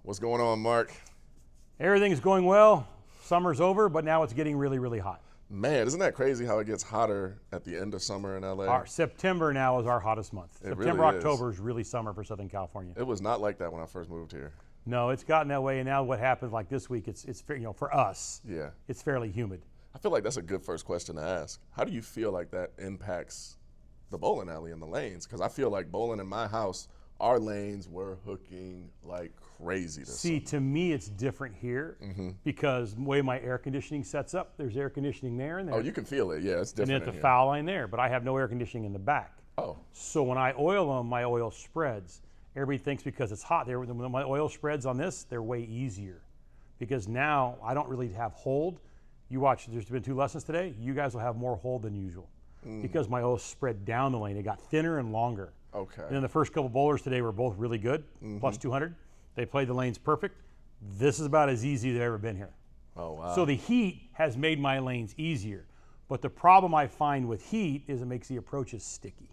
What's going on, Mark? Everything's going well. Summer's over, but now it's getting really, really hot. Man, isn't that crazy how it gets hotter at the end of summer in LA? September now is our hottest month. It September, really October is really summer for Southern California. It was not like that when I first moved here. No, it's gotten that way, and now what happens like this week, it's for us, Yeah. it's fairly humid. I feel like that's a good first question to ask. How do you feel like that impacts the bowling alley and the lanes? Because I feel like bowling in my house, our lanes were hooking like crazy this See, summer. to me, it's different here because the way my air conditioning sets up, there's air conditioning there and there. Oh, you can feel it. Yeah, it's and different then at in the here. foul line there, but I have no air conditioning in the back. Oh, So when I oil them, my oil spreads. Everybody thinks because it's hot there, when my oil spreads on this, they're way easier. Because now I don't really have hold. You watch, there's been 2 lessons today. You guys will have more hold than usual. Because my oil spread down the lane. It got thinner and longer. okay. And then the first couple bowlers today were both really good, plus 200. They played the lanes perfect. This is about as easy as they've ever been here. Oh, wow. So the heat has made my lanes easier. But the problem I find with heat is it makes the approaches sticky.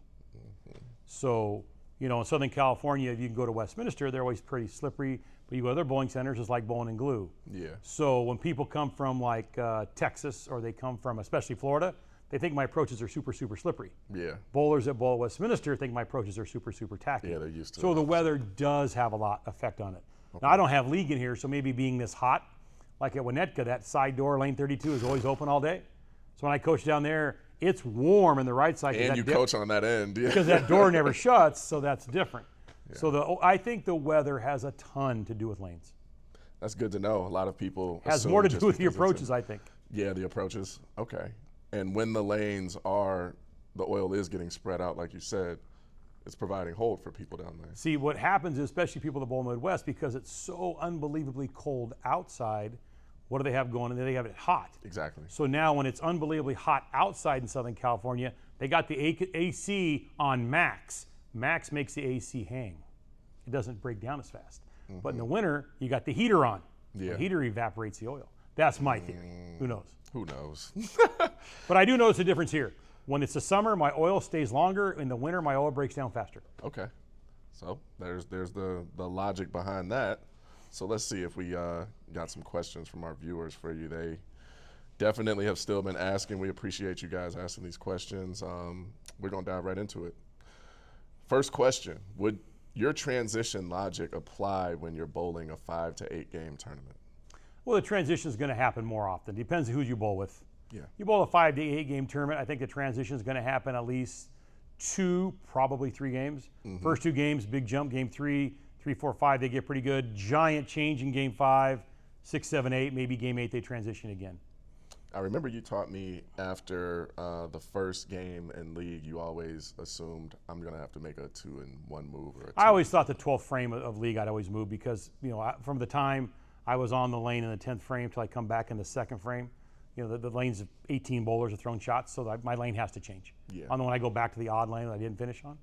So, you know, in Southern California, if you can go to Westminster, they're always pretty slippery. But you go to other bowling centers, it's like bowling in glue. Yeah. So when people come from like Texas or they come from especially Florida, they think my approaches are super, super slippery. Yeah. Bowlers that bowl at Westminster think my approaches are super, super tacky. Yeah, they're used to So it. the weather does have a lot effect on it. Now I don't have league in here, so maybe being this hot, like at Winnetka, that side door, lane 32, is always open all day. So when I coach down there, it's warm in the right side. And you coach on that end. Yeah. Because that door never shuts, so that's different. Yeah. So I think the weather has a ton to do with lanes. That's good to know. A lot of people Has assume more to just do with the because it's approaches, I think. Yeah, the approaches. Okay. And when the lanes are, the oil is getting spread out, like you said, it's providing hold for people down there. See, what happens is, especially people that bowl in the Midwest, because it's so unbelievably cold outside, what do they have going? And they have it hot. Exactly. So now when it's unbelievably hot outside in Southern California, they got the AC on max. Max makes the AC hang. It doesn't break down as fast. But in the winter, you got the heater on. Yeah. The heater evaporates the oil. That's my theory. Who knows? Who knows? But I do notice a difference here. When it's the summer, my oil stays longer. In the winter, my oil breaks down faster. Okay. So there's the logic behind that. So let's see if we got some questions from our viewers for you. They definitely have still been asking. We appreciate you guys asking these questions. We're going to dive right into it. First question, would your transition logic apply when you're bowling a 5 to 8 game tournament? Well, the transition is going to happen more often. Depends on who you bowl with. Yeah. You bowl a 5 to 8 game tournament, I think the transition is going to happen at least 2, probably 3 games. First 2 games, big jump. Game 3, 3, 4, 5, they get pretty good. Giant change in game 5, 6, 7, 8. Maybe game 8 they transition again. I remember you taught me after the first game in league, you always assumed I'm going to have to make a 2-in-1 move. Or a 2. I always thought the 12th frame of league I'd always move because, you know, from the time I was on the lane in the 10th frame till I come back in the 2nd frame, you know, the lanes of 18 bowlers are throwing shots, so my lane has to change. Yeah. On the when I go back to the odd lane that I didn't finish on.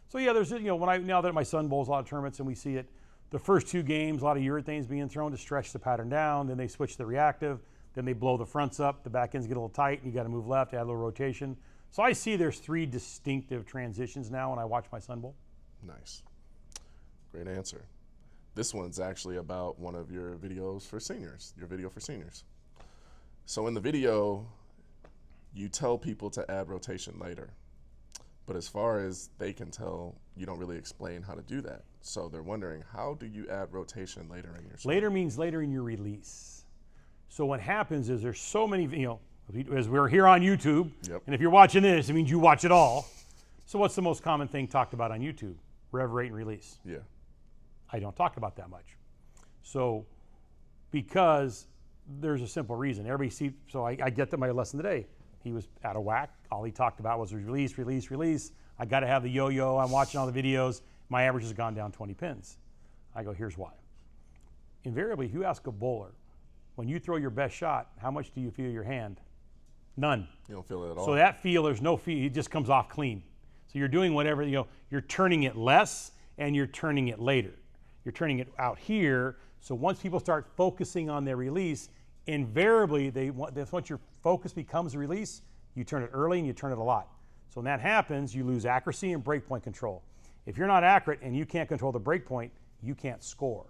So yeah, there's, you know, now that my son bowls a lot of tournaments and we see it, the first 2 games, a lot of urethanes being thrown to stretch the pattern down, then they switch to the reactive, then they blow the fronts up, the back ends get a little tight, and you got to move left, add a little rotation. So I see there's 3 distinctive transitions now when I watch my son bowl. Nice. Great answer. This one's actually about one of your videos for seniors, your video for seniors. So in the video, you tell people to add rotation later. But as far as they can tell, you don't really explain how to do that. So they're wondering, how do you add rotation later in your swing? Later means later in your release. So what happens is there's so many, you know, as we're here on YouTube, and if you're watching this, it means you watch it all. So what's the most common thing talked about on YouTube? Rev rate and release. Yeah. I don't talk about that much. So because there's a simple reason. Everybody sees, so I get to my lesson today. He was out of whack. All he talked about was release, release, release. I got to have the yo-yo. I'm watching all the videos. My average has gone down 20 pins. I go, here's why. Invariably, if you ask a bowler, when you throw your best shot, how much do you feel your hand? None. You don't feel it at all. So that feel, there's no feel. It just comes off clean. So you're doing whatever, you know, you're turning it less and you're turning it later. You're turning it out here. So once people start focusing on their release, invariably, once your focus becomes a release, you turn it early and you turn it a lot. So when that happens, you lose accuracy and breakpoint control. If you're not accurate and you can't control the breakpoint, you can't score.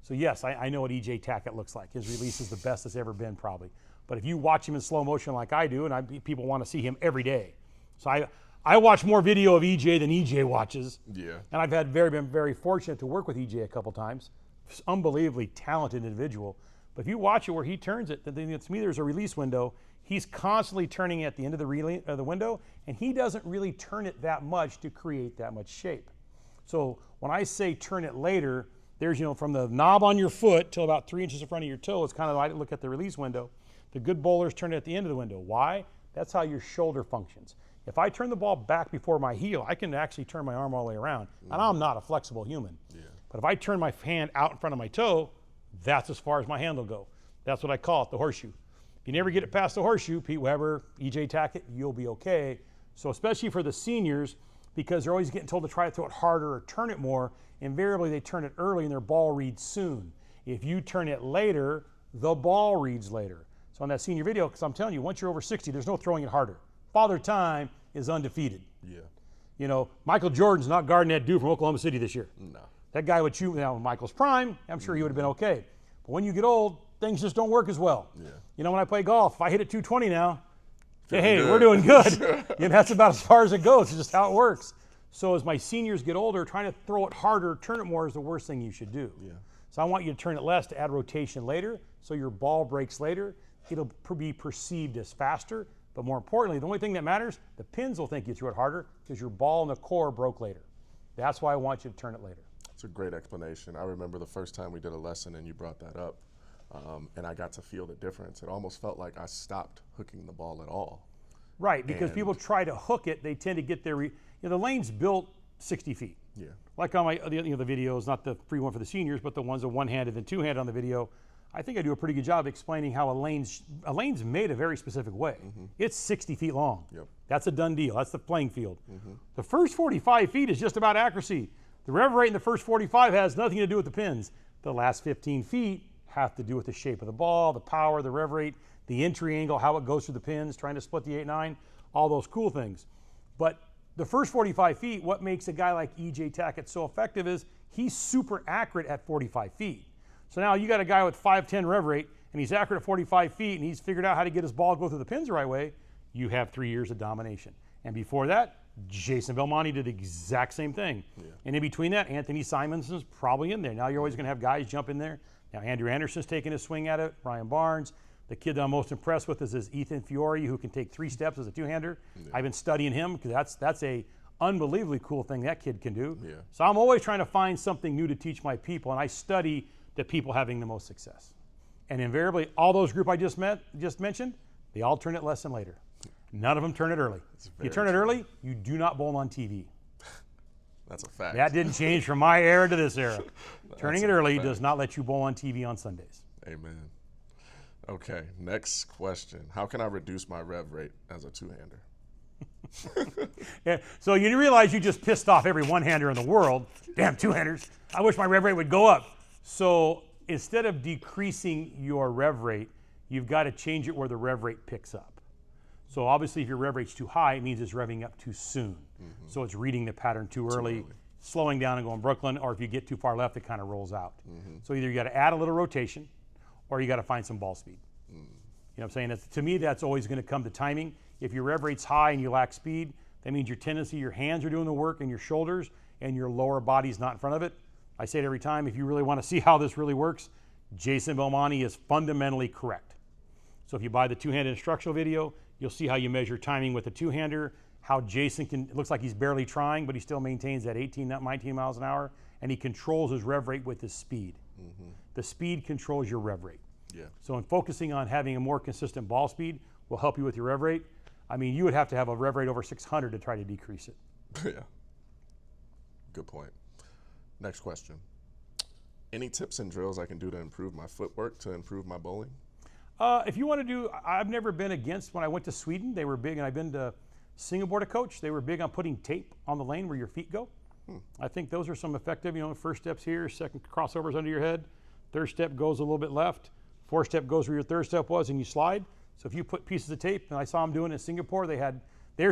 So yes, I know what EJ Tackett looks like. His release is the best it's ever been probably. But if you watch him in slow motion like I do, and people want to see him every day. So I watch more video of EJ than EJ watches. Yeah. And I've been very fortunate to work with EJ a couple times. He's an unbelievably talented individual. But if you watch it where he turns it, then to me there's a release window. He's constantly turning at the end of the window, and he doesn't really turn it that much to create that much shape. So when I say turn it later, there's, from the knob on your foot till about 3 inches in front of your toe, it's kind of like look at the release window. The good bowlers turn it at the end of the window. Why? That's how your shoulder functions. If I turn the ball back before my heel, I can actually turn my arm all the way around. And I'm not a flexible human. Yeah. But if I turn my hand out in front of my toe, that's as far as my hand will go. That's what I call it, the horseshoe. If you never get it past the horseshoe, Pete Weber, EJ Tackett, you'll be okay. So especially for the seniors, because they're always getting told to try to throw it harder or turn it more, invariably they turn it early and their ball reads soon. If you turn it later, the ball reads later. So on that senior video, because I'm telling you, once you're over 60, there's no throwing it harder. Father Time is undefeated. Yeah. Michael Jordan's not guarding that dude from Oklahoma City this year. No. That guy would shoot now in Michael's prime, I'm sure he would have been okay. But when you get old, things just don't work as well. Yeah. When I play golf, if I hit it 220 now, hey, good. we're doing good. That's about as far as it goes. It's just how it works. So as my seniors get older, trying to throw it harder, turn it more is the worst thing you should do. Yeah. So I want you to turn it less to add rotation later, so your ball breaks later. It'll be perceived as faster, but more importantly, the only thing that matters, the pins will think you threw it harder because your ball and the core broke later. That's why I want you to turn it later. It's a great explanation. I remember the first time we did a lesson and you brought that up, and I got to feel the difference. It almost felt like I stopped hooking the ball at all. Right, because people try to hook it, they tend to get their, the lane's built 60 feet. Yeah. Like on the videos, not the free one for the seniors, but the ones that one-handed and two-handed on the video. I think I do a pretty good job explaining how a lane's made a very specific way. It's 60 feet long. Yep. That's a done deal. That's the playing field. The first 45 feet is just about accuracy. The rev rate in the first 45 has nothing to do with the pins. The last 15 feet have to do with the shape of the ball, the power, the rev rate, the entry angle, how it goes through the pins, trying to split the 8-9, all those cool things. But the first 45 feet, what makes a guy like EJ Tackett so effective is he's super accurate at 45 feet. So now you got a guy with 5'10" rev rate, and he's accurate at 45 feet, and he's figured out how to get his ball to go through the pins the right way. You have 3 years of domination. And before that, Jason Belmonte did the exact same thing. Yeah. And in between that, Anthony Simonson's probably in there. Now you're always going to have guys jump in there. Now Andrew Anderson's taking a swing at it, Brian Barnes. The kid that I'm most impressed with is Ethan Fiore, who can take 3 steps as a two-hander. Yeah. I've been studying him because that's a unbelievably cool thing that kid can do. Yeah. So I'm always trying to find something new to teach my people, and I study the people having the most success. And invariably, all those group I just mentioned, they all turn it less than later. None of them turn it early. You turn it early, you do not bowl on TV. That's a fact. That didn't change from my era to this era. Turning it early does not let you bowl on TV on Sundays. Amen. Okay, next question. How can I reduce my rev rate as a two-hander? Yeah, so you realize you just pissed off every one-hander in the world. Damn two-handers. I wish my rev rate would go up. So instead of decreasing your rev rate, you've got to change it where the rev rate picks up. So obviously if your rev rate's too high, it means it's revving up too soon. So it's reading the pattern too early, slowing down and going Brooklyn, or if you get too far left, it kind of rolls out. So either you got to add a little rotation, or you got to find some ball speed. You know what I'm saying? To me, that's always going to come to timing. If your rev rate's high and you lack speed, that means your hands are doing the work and your shoulders, and your lower body's not in front of it. I say it every time, if you really want to see how this really works, Jason Belmonte is fundamentally correct. So if you buy the two-handed instructional video, you'll see how you measure timing with the two-hander, how Jason it looks like he's barely trying, but he still maintains that 18, 19 miles an hour, and he controls his rev rate with his speed. The speed controls your rev rate. Yeah. So in focusing on having a more consistent ball speed will help you with your rev rate. I mean, you would have to have a rev rate over 600 to try to decrease it. Yeah. Good point. Next question. Any tips and drills I can do to improve my footwork, to improve my bowling? If you want to do, I've never been against, when I went to Sweden, they were big, and I've been to Singapore to coach, they were big on putting tape on the lane where your feet go. I think those are some effective, first steps here, second crossovers under your head, third step goes a little bit left, fourth step goes where your third step was, and you slide. So if you put pieces of tape, and I saw them doing it in Singapore, they had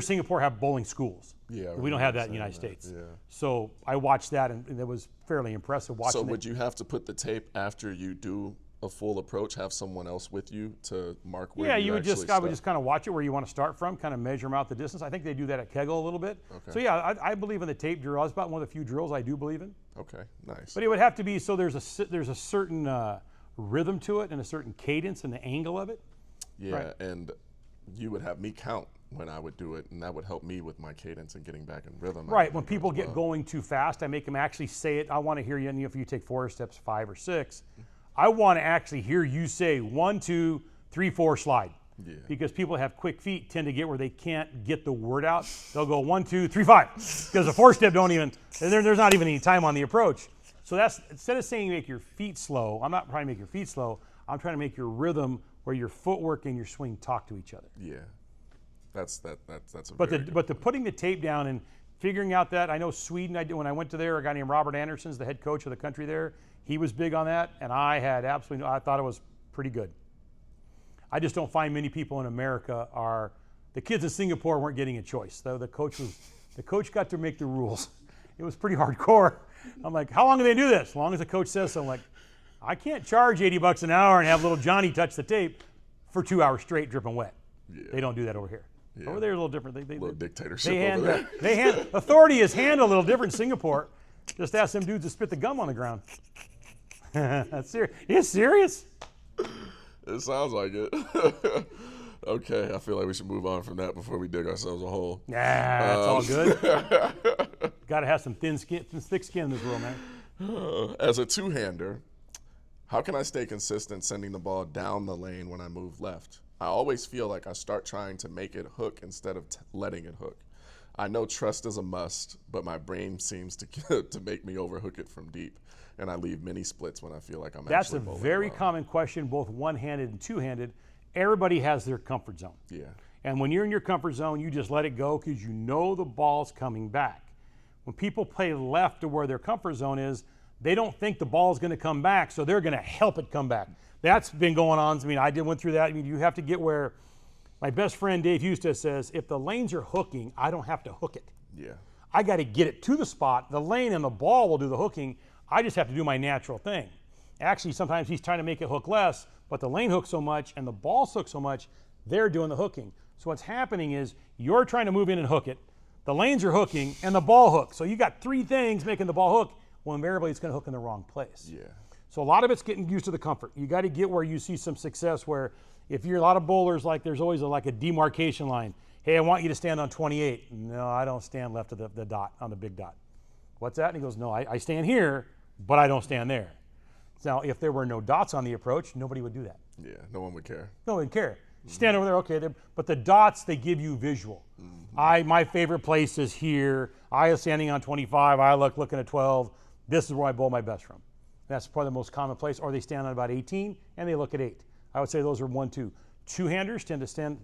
Singapore have bowling schools. Yeah, We don't have that in the United States. Yeah. So I watched that, and it was fairly impressive watching So it. would you have to put the tape after you do a full approach, have someone else with you to mark where Yeah, you I actually would just kind of watch it where you want to start from, kind of measure them out the distance. I think they do that at Kegel a little bit. Okay. So yeah, I believe in the tape drill. That's about one of the few drills I do believe in. Okay, nice. But it would have to be so there's a certain rhythm to it and a certain cadence and the angle of it. Yeah, Right. and you would have me count when I would do it, and that would help me with my cadence and getting back in rhythm. Right. When people get going too fast, I make them actually say it. I want to hear you. And if you take 4 steps, 5 or 6, I want to actually hear you say 1, 2, 3, 4, slide. Yeah. Because people that have quick feet tend to get where they can't get the word out. They'll go 1, 2, 3, 5. Because the 4 step don't even, there's not even any time on the approach. So that's, instead of saying make your feet slow, I'm not trying to make your feet slow. I'm trying to make your rhythm where your footwork and your swing talk to each other. Yeah. That's a But very the putting the tape down and figuring out that, I know Sweden, when I went to there, a guy named Robert Anderson's the head coach of the country there. He was big on that, and I thought it was pretty good. I just don't find many people in America the kids in Singapore weren't getting a choice. Though the coach got to make the rules. It was pretty hardcore. I'm like, how long do they do this? As long as the coach says so. I'm like, I can't charge $80 an hour and have little Johnny touch the tape for 2 hours straight dripping wet. Yeah. They don't do that over here. Yeah. Over there, a little different. little dictatorship over there. Authority is handled a little different in Singapore. Just ask them dudes to spit the gum on the ground. That's serious. It's serious. It sounds like it. Okay, I feel like we should move on from that before we dig ourselves a hole. Yeah, it's all good. Got to have some thick skin in this world, man. As a two-hander, how can I stay consistent sending the ball down the lane when I move left? I always feel like I start trying to make it hook instead of letting it hook. I know trust is a must, but my brain seems to make me overhook it from deep, and I leave many splits when I feel like I'm That's actually a bowling very well. common question, both one-handed and two-handed. Everybody has their comfort zone. Yeah. And when you're in your comfort zone, you just let it go because you know the ball's coming back. When people play left to where their comfort zone is, they don't think the ball's going to come back, so they're going to help it come back. That's been going on. I mean, I went through that. I mean, you have to get where my best friend Dave Eustace says, if the lanes are hooking, I don't have to hook it. Yeah. I got to get it to the spot. The lane and the ball will do the hooking. I just have to do my natural thing. Actually, sometimes he's trying to make it hook less, but the lane hooks so much and the ball hooks so much, they're doing the hooking. So what's happening is you're trying to move in and hook it. The lanes are hooking and the ball hooks. So you got 3 things making the ball hook. Well, invariably it's going to hook in the wrong place. Yeah. So a lot of it's getting used to the comfort. You got to get where you see some success where if you're a lot of bowlers, like there's always like a demarcation line. Hey, I want you to stand on 28. No, I don't stand left of the dot, on the big dot. What's that? And he goes, no, I stand here, but I don't stand there. Now, if there were no dots on the approach, nobody would do that. Yeah, no one would care. No one would care. Stand over there, okay. But the dots, they give you visual. My favorite place is here. I am standing on 25. I looking at 12. This is where I bowl my best from. That's probably the most common place. Or they stand on about 18 and they look at 8. I would say those are 1, 2. Two-handers tend to stand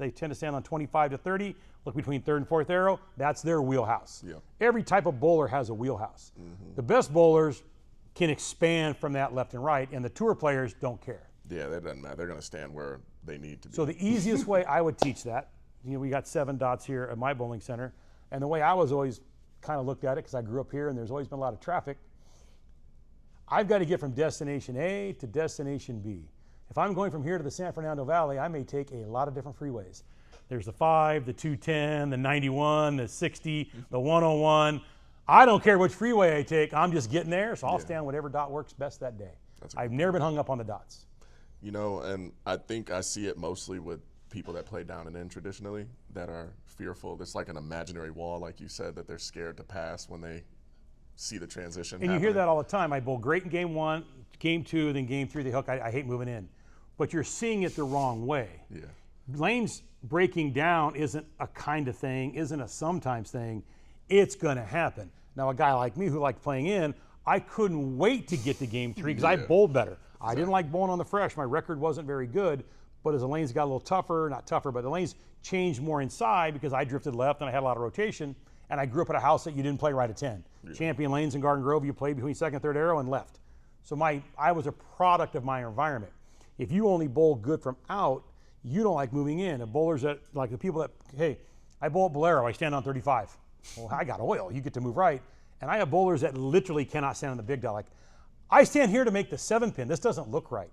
on 25 to 30. Look between 3rd and 4th arrow. That's their wheelhouse. Yeah. Every type of bowler has a wheelhouse. The best bowlers can expand from that left and right, and the tour players don't care. Yeah, that doesn't matter. They're going to stand where they need to be. So the easiest way I would teach that, we got 7 dots here at my bowling center, and the way I was always kind of looked at it, because I grew up here and there's always been a lot of traffic, I've got to get from destination A to destination B. If I'm going from here to the San Fernando Valley, I may take a lot of different freeways. There's the 5, the 210, the 91, the 60, the 101. I don't care which freeway I take. I'm just getting there, so I'll stand whatever dot works best that day. I've never been hung up on the dots. You know, and I think I see it mostly with people that play down and in traditionally that are fearful. It's like an imaginary wall, like you said, that they're scared to pass when they see the transition And you hear that all the time. I bowl great in game 1, game 2, then game 3, they hook. I hate moving in. But you're seeing it the wrong way. Yeah. Lanes breaking down isn't a kind of thing, isn't a sometimes thing. It's going to happen. Now, a guy like me who liked playing in, I couldn't wait to get to game 3 because I bowled better. I didn't like bowling on the fresh. My record wasn't very good, but as the lanes got a little tougher, not tougher, but the lanes changed more inside because I drifted left and I had a lot of rotation, and I grew up at a house that you didn't play right at 10. Yeah. Champion lanes in Garden Grove, you played between 2nd, 3rd arrow and left. So I was a product of my environment. If you only bowl good from out, you don't like moving in. The bowlers that, like the people that, hey, I bowl at Bolero, I stand on 35. Well, I got oil, you get to move right. And I have bowlers that literally cannot stand on the big dot. Like, I stand here to make the 7 pin, this doesn't look right.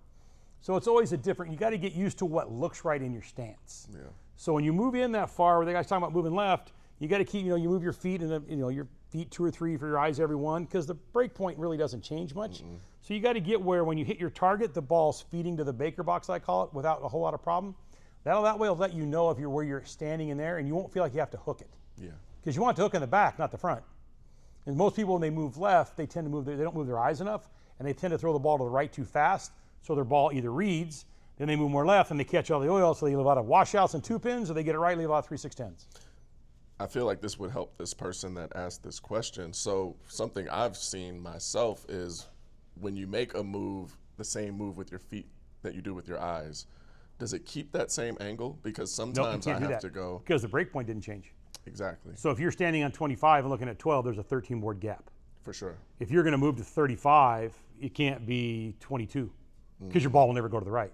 So it's always a different, you got to get used to what looks right in your stance. Yeah. So when you move in that far, where the guy's talking about moving left, you got to keep, you move your feet and your feet 2 or 3 for your eyes every one, because the break point really doesn't change much. So you got to get where when you hit your target, the ball's feeding to the Baker box, I call it, without a whole lot of problem. That way will let you know if you're where you're standing in there, and you won't feel like you have to hook it. Yeah. Because you want to hook in the back, not the front. And most people, when they move left, they tend to move, they don't move their eyes enough, and they tend to throw the ball to the right too fast, so their ball either reads, then they move more left, and they catch all the oil, so they leave a lot of washouts and 2 pins, or they get it right, leave a lot of 3/6-10s. I feel like this would help this person that asked this question. So something I've seen myself is when you make a move, the same move with your feet that you do with your eyes, does it keep that same angle? Because sometimes I have to go. Because the break point didn't change. Exactly. So if you're standing on 25 and looking at 12, there's a 13 board gap. For sure. If you're going to move to 35, it can't be 22 because your ball will never go to the right.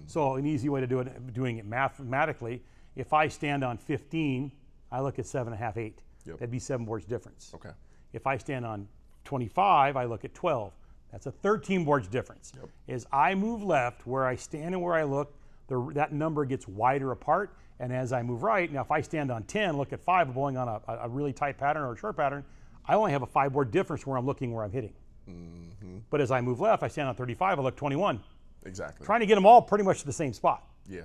So an easy way to do it, doing it mathematically, if I stand on 15, I look at 7.5, 8. Yep. That'd be 7 boards difference. Okay. If I stand on 25, I look at 12. That's a 13 boards difference. Yep. As I move left, where I stand and where I look, that number gets wider apart. And as I move right, now if I stand on 10, look at 5, bowling on a really tight pattern or a short pattern, I only have a 5 board difference where I'm looking where I'm hitting. But as I move left, I stand on 35, I look 21. Exactly. Trying to get them all pretty much to the same spot. Yeah.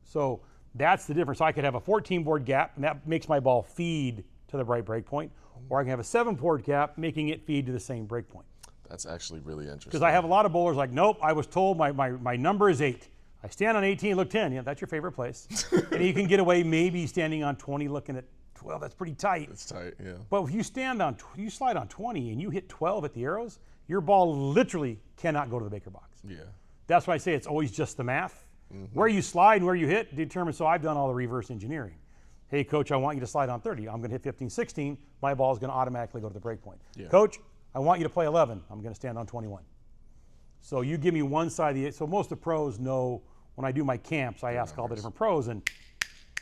So that's the difference. So I could have a 14 board gap, and that makes my ball feed to the right break point, or I can have a 7 board gap, making it feed to the same break point. That's actually really interesting. Because I have a lot of bowlers like, nope, I was told my number is 8. I stand on 18, look 10. Yeah, that's your favorite place. And you can get away maybe standing on 20, looking at 12. That's pretty tight. It's tight, yeah. But if you you slide on 20 and you hit 12 at the arrows, your ball literally cannot go to the Baker box. Yeah. That's why I say it's always just the math. Where you slide and where you hit determines. So I've done all the reverse engineering. Hey, coach, I want you to slide on 30. I'm going to hit 15, 16. My ball is going to automatically go to the break point. Yeah. Coach, I want you to play 11. I'm going to stand on 21. So you give me one side of the. So most of the pros know when I do my camps, I ask all the different pros, and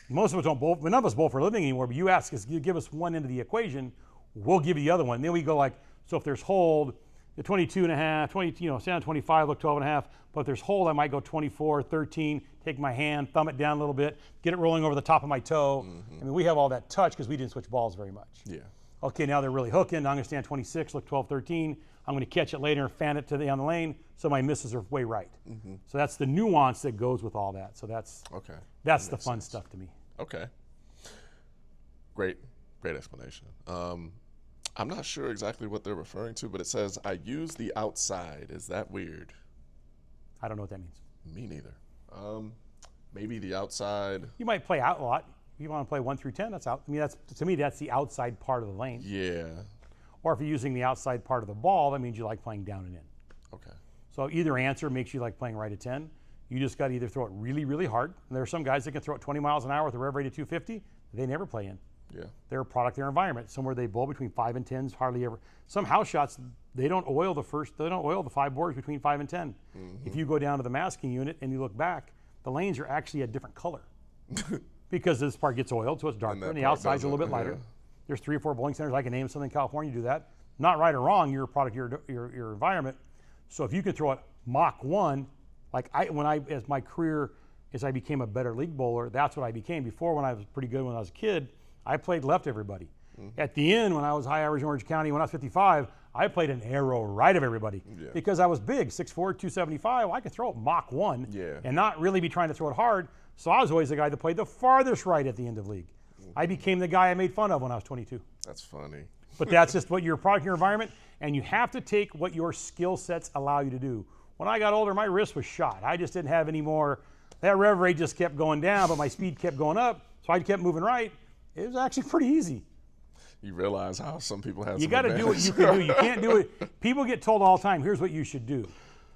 most of us don't bowl. None of us bowl for a living anymore. But you ask us, you give us one end of the equation, we'll give you the other one. And then we go like, so if there's hold, the 22.5, 20, stand on 25, look 12.5. But if there's hold, I might go 24, 13, take my hand, thumb it down a little bit, get it rolling over the top of my toe. I mean, we have all that touch because we didn't switch balls very much. Yeah. Okay, now they're really hooking. Now I'm going to stand 26, look 12, 13. I'm going to catch it later and fan it down the lane, so my misses are way right. So that's the nuance that goes with all that. So that's the fun stuff to me. Okay. Great explanation. I'm not sure exactly what they're referring to, but it says, I use the outside. Is that weird? I don't know what that means. Me neither. Maybe the outside. You might play out a lot. If you want to play 1 through 10, that's out. I mean, to me, that's the outside part of the lane. Yeah. Or if you're using the outside part of the ball, that means you like playing down and in. Okay. So either answer makes you like playing right at 10. You just got to either throw it really, really hard. And there are some guys that can throw it 20 miles an hour with a rev rate of 250. They never play in. Yeah. They're a product of their environment. Somewhere they bowl between 5 and 10s, hardly ever. Some house shots, they don't oil the 5 boards between 5 and 10. If you go down to the masking unit and you look back, the lanes are actually a different color. Because this part gets oiled, so it's darker, and the outside's a little bit lighter. There's 3 or 4 bowling centers. I can name some in California do that. Not right or wrong, you're a product of your environment. So if you can throw it Mach 1, like as my career, as I became a better league bowler, that's what I became. Before, when I was pretty good when I was a kid, I played left everybody. At the end, when I was high average in Orange County, when I was 55, I played an arrow right of everybody. Because I was big, 6'4", 275. Well, I could throw it Mach 1 and not really be trying to throw it hard. So I was always the guy that played the farthest right at the end of league. I became the guy I made fun of when I was 22. That's funny. But that's just what you're a product of your environment, and you have to take what your skill sets allow you to do. When I got older, my wrist was shot. I just didn't have any more. That rev rate just kept going down, but my speed kept going up, so I kept moving right. It was actually pretty easy. You realize how some people have. You got to do what you can do. You can't do it. People get told all the time, here's what you should do.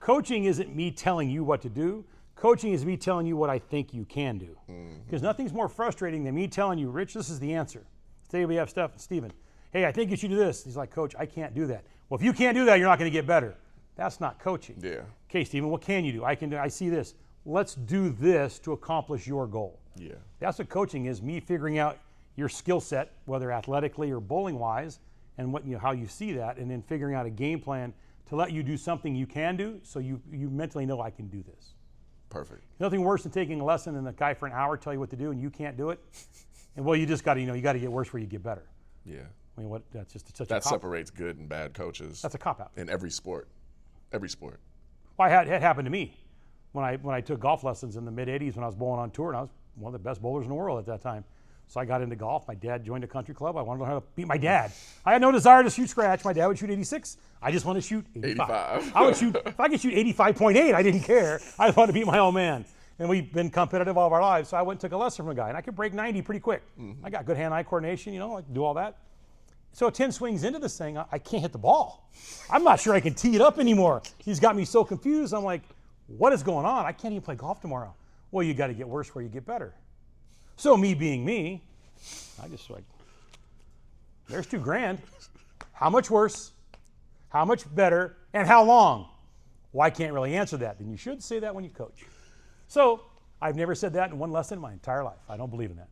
Coaching isn't me telling you what to do. Coaching is me telling you what I think you can do. Because nothing's more frustrating than me telling you, Rich, this is the answer. Today we have Stephen. Hey, I think you should do this. He's like, Coach, I can't do that. Well, if you can't do that, you're not going to get better. That's not coaching. Yeah. Okay, Stephen, what can you do? I see this. Let's do this to accomplish your goal. Yeah. That's what coaching is, me figuring out your skill set, whether athletically or bowling wise, and how you see that, and then figuring out a game plan to let you do something you can do, so you mentally know I can do this. Perfect. Nothing worse than taking a lesson and the guy for an hour tell you what to do and you can't do it. And well, you just got to, you got to get worse where you get better. Yeah. I mean, that's just such that a cop. separates good and bad coaches. That's a cop out in every sport. Every sport. Well, it happened to me when I took golf lessons in the mid '80s when I was bowling on tour, and I was one of the best bowlers in the world at that time. So I got into golf. My dad joined a country club. I wanted to learn how to beat my dad. I had no desire to shoot scratch. My dad would shoot 86. I just wanted to shoot 85. I would shoot, if I could shoot 85.8, I didn't care. I wanted to beat my old man. And we've been competitive all of our lives. So I went and took a lesson from a guy, and I could break 90 pretty quick. Mm-hmm. I got good hand-eye coordination, I could do all that. So 10 swings into this thing, I can't hit the ball. I'm not sure I can tee it up anymore. He's got me so confused. I'm like, what is going on? I can't even play golf tomorrow. Well, you got to get worse where you get better. So me being me, I just there's $2,000. How much worse? How much better? And how long? Well, I can't really answer that. Then you should say that when you coach. So I've never said that in one lesson in my entire life. I don't believe in that.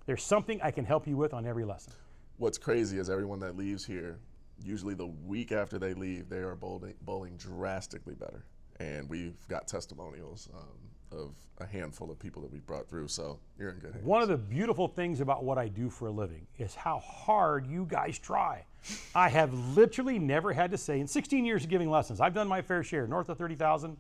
There's something I can help you with on every lesson. What's crazy is everyone that leaves here, usually the week after they leave, they are bowling drastically better. And we've got testimonials of a handful of people that we've brought through, so you're in good hands. One of the beautiful things about what I do for a living is how hard you guys try. I have literally never had to say, in 16 years of giving lessons, I've done my fair share, north of 30,000,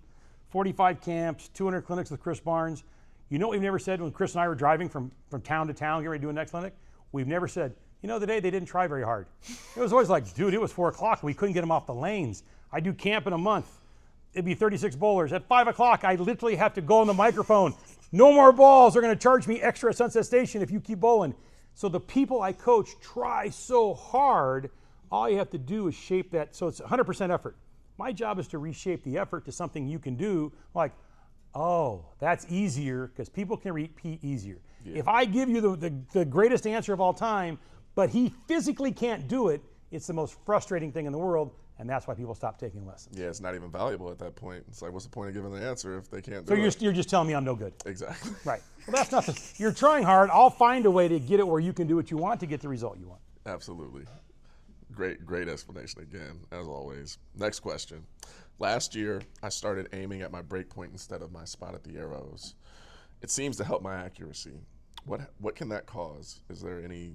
45 camps, 200 clinics with Chris Barnes. You know what we've never said when Chris and I were driving from town to town, getting ready to do a next clinic? We've never said, today they didn't try very hard. It was always like, dude, it was 4 o'clock and we couldn't get them off the lanes. I do camp in a month. It'd be 36 bowlers. At 5 o'clock, I literally have to go on the microphone. No more balls. They're going to charge me extra at Sunset Station if you keep bowling. So the people I coach try so hard. All you have to do is shape that. So it's 100% effort. My job is to reshape the effort to something you can do, like, oh, that's easier, because people can repeat easier. Yeah. If I give you the greatest answer of all time, but he physically can't do it, it's the most frustrating thing in the world, and that's why people stop taking lessons. Yeah, it's not even valuable at that point. It's like, what's the point of giving the answer if they can't do it? So you're just telling me I'm no good. Exactly. Right. Well, that's nothing. You're trying hard. I'll find a way to get it where you can do what you want to get the result you want. Absolutely. Great explanation again, as always. Next question. Last year, I started aiming at my breakpoint instead of my spot at the arrows. It seems to help my accuracy. What can that cause? Is there any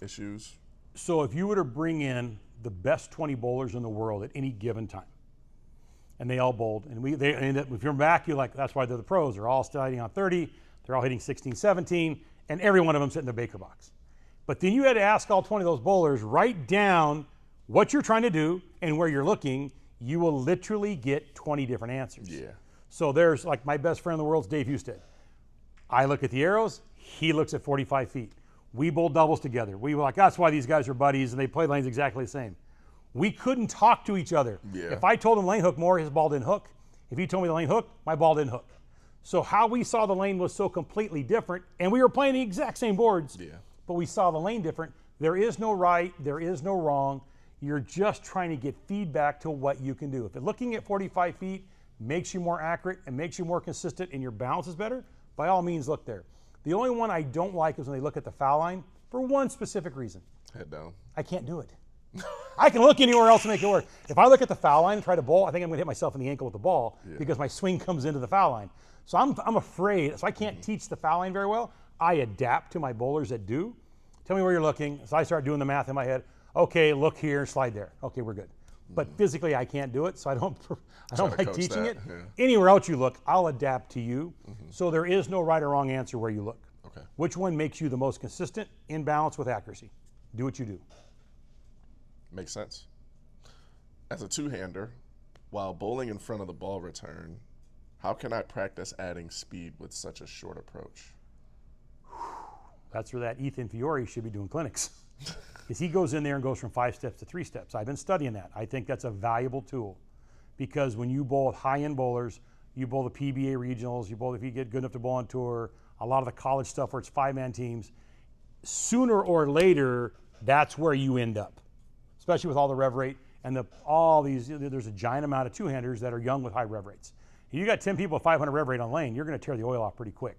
issues? So if you were to bring in the best 20 bowlers in the world at any given time, and they all bowled, and if you're back, you're like, that's why they're the pros. They're all starting on 30, they're all hitting 16, 17, and every one of them sitting in the Baker box. But then you had to ask all 20 of those bowlers, write down what you're trying to do and where you're looking. You will literally get 20 different answers. Yeah. So there's, like, my best friend in the world is Dave Husted. I look at the arrows, he looks at 45 feet. We bowled doubles together. We were like, that's why these guys are buddies, and they play lanes exactly the same. We couldn't talk to each other. Yeah. If I told him lane hook more, his ball didn't hook. If he told me the lane hook, my ball didn't hook. So how we saw the lane was so completely different, and we were playing the exact same boards, but we saw the lane different. There is no right, there is no wrong. You're just trying to get feedback to what you can do. If looking at 45 feet makes you more accurate and makes you more consistent and your balance is better, by all means look there. The only one I don't like is when they look at the foul line for one specific reason. Head down. I can't do it. I can look anywhere else and make it work. If I look at the foul line and try to bowl, I think I'm going to hit myself in the ankle with the ball because my swing comes into the foul line. So I'm afraid. So I can't teach the foul line very well. I adapt to my bowlers that do. Tell me where you're looking. So I start doing the math in my head. Okay, look here, slide there. Okay, we're good. But physically I can't do it, so I don't like teaching it. Yeah. Anywhere else you look, I'll adapt to you. So there is no right or wrong answer where you look. Okay. Which one makes you the most consistent, in balance with accuracy? Do what you do. Makes sense. As a two-hander, while bowling in front of the ball return, how can I practice adding speed with such a short approach? That's where that Ethan Fiore should be doing clinics. Because he goes in there and goes from 5 steps to 3 steps. I've been studying that. I think that's a valuable tool. Because when you bowl with high-end bowlers, you bowl the PBA regionals, you bowl if you get good enough to bowl on tour, a lot of the college stuff where it's 5-man teams, sooner or later, that's where you end up. Especially with all the rev rate and there's a giant amount of two-handers that are young with high rev rates. If you got 10 people with 500 rev rate on lane, you're going to tear the oil off pretty quick.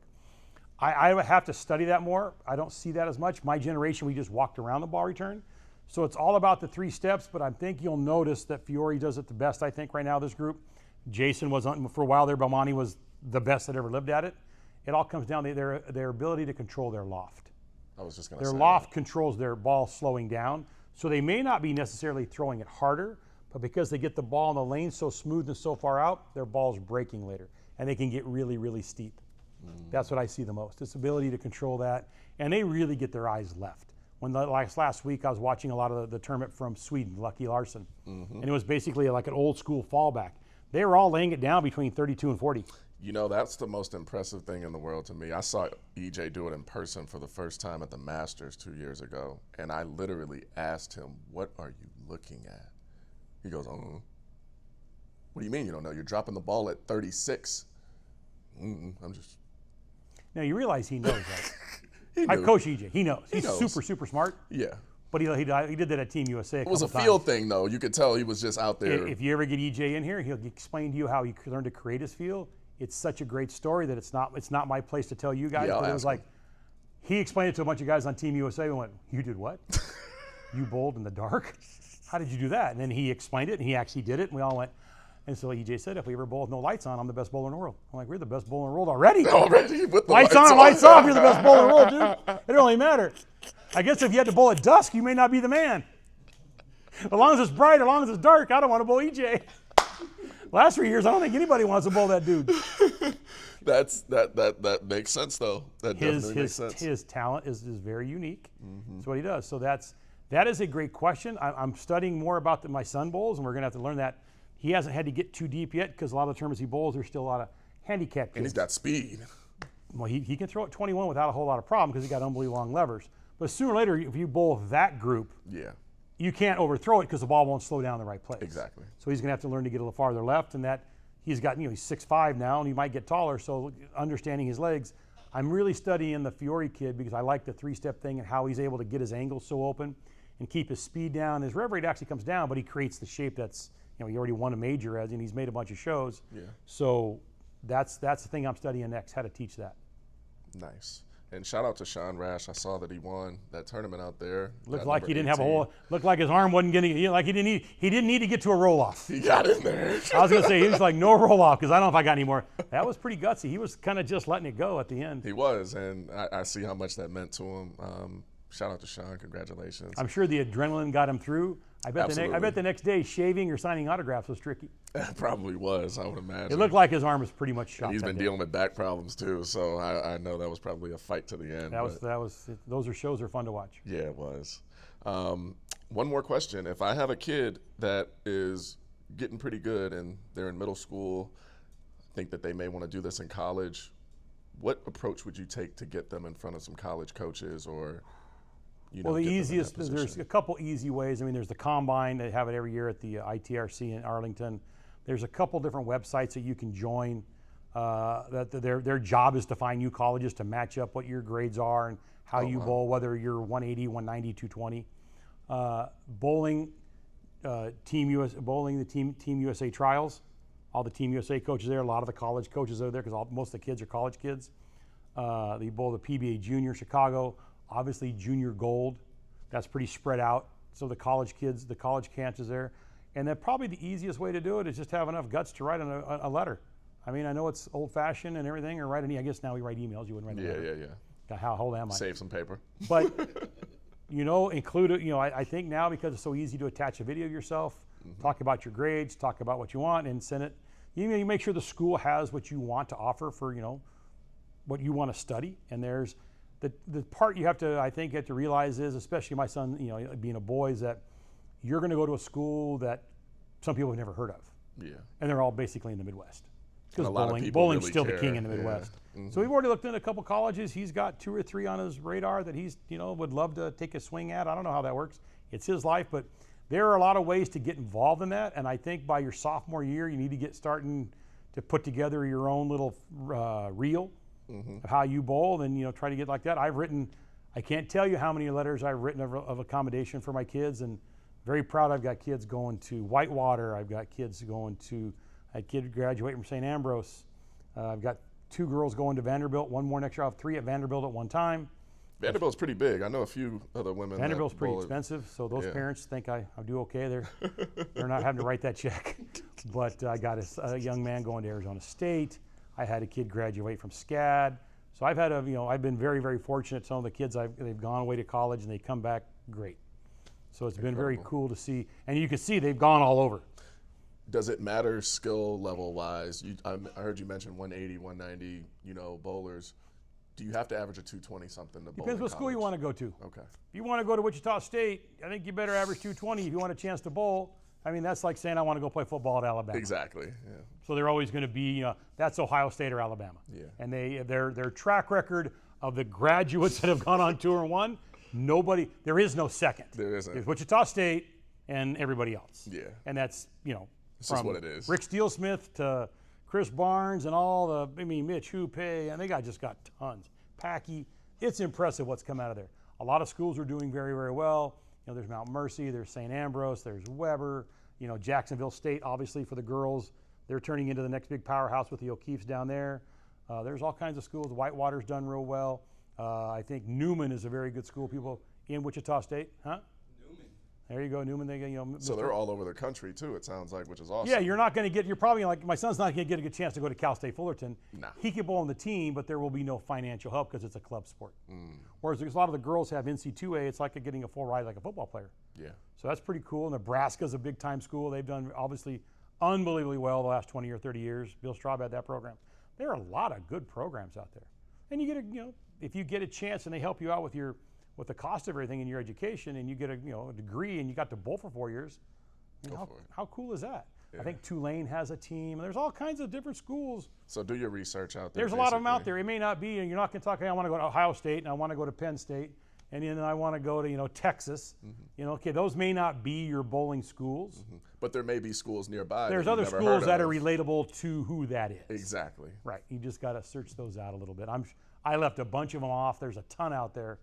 I would have to study that more. I don't see that as much. My generation, we just walked around the ball return. So it's all about the 3 steps, but I think you'll notice that Fiore does it the best, I think, right now, this group. Jason was on, for a while there, Belmonte was the best that ever lived at it. It all comes down to their ability to control their loft. I was just going to say their loft controls their ball slowing down. So they may not be necessarily throwing it harder, but because they get the ball in the lane so smooth and so far out, their ball's breaking later. And they can get really, really steep. That's what I see the most. This ability to control that. And they really get their eyes left. When last week I was watching a lot of the tournament from Sweden, Lucky Larson, and it was basically like an old school fallback. They were all laying it down between 32 and 40. You know, that's the most impressive thing in the world to me. I saw EJ do it in person for the first time at the Masters 2 years ago, and I literally asked him, "What are you looking at?" He goes, "Oh, what do you mean you don't know? You're dropping the ball at 36." I'm just. Now you realize he knows that. He I knew. coach EJ. He knows. He's knows. super, super smart. Yeah. But he did that at Team USA. It was a field thing, though. You could tell he was just out there. If you ever get EJ in here, he'll explain to you how he learned to create his field. It's such a great story that it's not my place to tell you guys. Yeah, but it was like he explained it to a bunch of guys on Team USA and went, "You did what? You bowled in the dark? How did you do that?" And then he explained it, and he actually did it, and we all went. And so EJ said, "If we ever bowl with no lights on, I'm the best bowler in the world." I'm like, "We're the best bowler in the world already." Already with the lights on, lights off. You're the best bowler in the world, dude. It don't really matter. I guess if you had to bowl at dusk, you may not be the man. As long as it's bright, as long as it's dark, I don't want to bowl EJ. Last 3 years, I don't think ananybody wants to bowl that dude. That makes sense, though. That definitely makes sense. His talent is very unique. That's what he does. So that is a great question. I'm studying more about my son bowls, and we're going to have to learn that. He hasn't had to get too deep yet because a lot of the tournaments he bowls, there's still a lot of handicap kids. And he's got speed. Well, he can throw at 21 without a whole lot of problem because he's got unbelievably long levers. But sooner or later, if you bowl that group, you can't overthrow it because the ball won't slow down in the right place. Exactly. So he's going to have to learn to get a little farther left, and that he's got, he's 6'5" now, and he might get taller. So understanding his legs, I'm really studying the Fiore kid because I like the 3-step thing and how he's able to get his angles so open and keep his speed down. His rev rate actually comes down, but he creates the shape that's, he already won a major and he's made a bunch of shows. Yeah. So that's the thing I'm studying next, how to teach that. Nice. And shout out to Sean Rash. I saw that he won that tournament out there. Looked like he didn't have a whole. Looked like his arm wasn't getting. Like he didn't need to get to a roll off. He got in there. I was gonna say he was like no roll off because I don't know if I got any more. That was pretty gutsy. He was kind of just letting it go at the end. He was, and I see how much that meant to him. Shout out to Sean. Congratulations. I'm sure the adrenaline got him through. I bet the next day shaving or signing autographs was tricky. It probably was, I would imagine. It looked like his arm was pretty much shot. And he's been dealing with back problems too, so I know that was probably a fight to the end. Those shows are fun to watch. Yeah, it was. One more question. If I have a kid that is getting pretty good and they're in middle school, think that they may want to do this in college, what approach would you take to get them in front of some college coaches or well, the easiest, there's a couple easy ways. I mean, there's the Combine. They have it every year at the ITRC in Arlington. There's a couple different websites that you can join. That their job is to find new colleges to match up what your grades are and how you bowl, whether you're 180, 190, 220. Bowling, Team USA trials. All the Team USA coaches there. A lot of the college coaches are there because most of the kids are college kids. They bowl the PBA Junior Chicago. Obviously, junior gold, that's pretty spread out. So the college kids, the college camps is there. And then probably the easiest way to do it is just have enough guts to write on a letter. I mean, I know it's old fashioned and everything, or I guess now we write emails, you wouldn't write a letter. Yeah. God, how old am I? Save some paper. But, include it, I think now because it's so easy to attach a video of yourself, talk about your grades, talk about what you want, and send it. You make sure the school has what you want to offer for, what you want to study. And there's, the part you have to realize is, especially my son, being a boy, is that you're going to go to a school that some people have never heard of. Yeah. And they're all basically in the Midwest. Because bowling's really still the king in the Midwest. Yeah. So we've already looked at a couple colleges. He's got 2 or 3 on his radar that he's, would love to take a swing at. I don't know how that works. It's his life, but there are a lot of ways to get involved in that. And I think by your sophomore year, you need to get starting to put together your own little reel of how you bowl, and try to get like that. I can't tell you how many letters I've written of accommodation for my kids, and very proud. I've got kids going to Whitewater. I've got kids going to, I had a kid graduating from St. Ambrose. I've got 2 girls going to Vanderbilt, one more next year. I'll have 3 at Vanderbilt at one time. Vanderbilt's pretty big. I know a few other women. Vanderbilt's pretty expensive, so those parents think I do okay. They're not having to write that check. But I got a young man going to Arizona State. I had a kid graduate from SCAD. So I've had I've been very, very fortunate. Some of the kids they've gone away to college and they come back great. So it's been very cool to see, and you can see they've gone all over. Does it matter skill level wise? I heard you mention 180, 190, bowlers. Do you have to average a 220 something to bowl? Depends what school you want to go to. Okay. If you want to go to Wichita State, I think you better average 220 if you want a chance to bowl. I mean, that's like saying I want to go play football at Alabama. Exactly. Yeah. So they're always going to be, that's Ohio State or Alabama. Yeah. And their track record of the graduates that have gone on tour and won, there is no second. There isn't. There's Wichita State and everybody else. Yeah. And that's, It's just what it is. Rick Steelsmith to Chris Barnes and all Mitch Hoope, and they just got tons. Packy, it's impressive what's come out of there. A lot of schools are doing very, very well. There's Mount Mercy, there's St. Ambrose, there's Weber, Jacksonville State, obviously for the girls. They're turning into the next big powerhouse with the O'Keefes down there. There's all kinds of schools. Whitewater's done real well. I think Newman is a very good school. People in Wichita State, huh? There you go, Newman. So they're all over the country too. It sounds like, which is awesome. Yeah, you're probably my son's not going to get a good chance to go to Cal State Fullerton. Nah. He can bowl on the team, but there will be no financial help because it's a club sport. Whereas a lot of the girls have NC2A, it's like getting a full ride like a football player. Yeah. So that's pretty cool. Nebraska's a big time school. They've done obviously unbelievably well the last 20 or 30 years. Bill Straub had that program. There are a lot of good programs out there, and you get if you get a chance and they help you out with the cost of everything in your education, and you get a degree and you got to bowl for 4 years. How cool is that? Yeah. I think Tulane has a team. There's all kinds of different schools. So do your research out there. There's a lot of them out there. It may not be, you're not going to talk, hey, I want to go to Ohio State and I want to go to Penn State and then I want to go to Texas. Okay, those may not be your bowling schools. But there may be schools nearby. There's other schools that are relatable to who that is. Exactly. Right. You just got to search those out a little bit. I left a bunch of them off. There's a ton out there.